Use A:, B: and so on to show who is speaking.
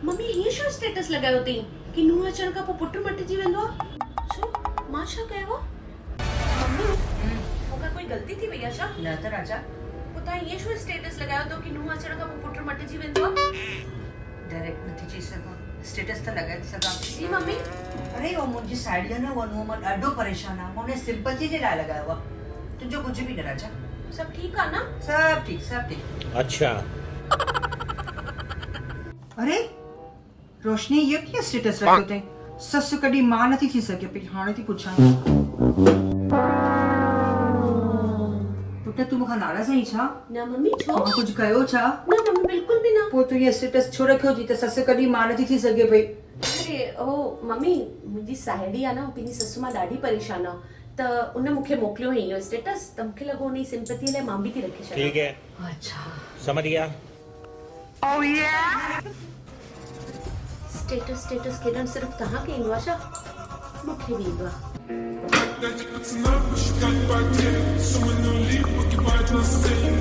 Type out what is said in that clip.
A: Mummy हीअं छो status लगायो अथई कि नूंहं अचण खां पोइ पुटु मटिजी वेंदो आहे? छो मां छा कयो आहे? मम्मी मूंखां कोई ग़लती थी वई आहे छा?
B: न त राजा,
A: पोइ तव्हां हीअं छो स्टेटस लगायो अथव कि नूंहं अचण खां पोइ पुटु मटिजी वेंदो आहे?
B: डायरेक्ट नथी चई सघां, स्टेटस त लॻाए थी सघां।
A: जी मम्मी।
B: अरे उहो मुंहिंजी साहेड़ी आहे न, उहा नुंहुं मां ॾाढो परेशान आहे, हुन सिंपथी जे लाइ लॻायो आहे। तुंहिंजो कुझु बि न राजा,
A: सभु ठीकु आहे न?
B: सभु ठीकु, सभु ठीकु।
C: अच्छा।
B: अरे रोशनी इहो कीअं स्टेटस रखियो अथई? ससु कॾहिं मां नथी थी सघे पई, हाणे थी पुछां। पुट तूं मूंखां नाराज़ आहीं छा?
A: न मम्मी छो?
B: मां कुझु कयो छा?
A: न मम्मी बिल्कुल भी न।
B: पोइ तूं इहो स्टेटस छो रखियो थी त ससु कॾहिं मां नथी थी सघे पई?
A: अरे ओ मम्मी मुंहिंजी साहेड़ी आहे न, पंहिंजी ससु मां ॾाढी परेशान आहे त उन मूंखे मोकिलियो हुई इहो स्टेटस, त मूंखे लॻो उन जी सिंपथी लाइ मां बि थी रखे छॾां।
C: ठीक है,
B: अच्छा
C: समझ गया।
A: स्टेटस स्टेटस खेॾण सिर्फ़ु तव्हांखे ईंदो आहे छा? मूंखे बि ईंदो आहे।
D: Someone who leave, but you might not say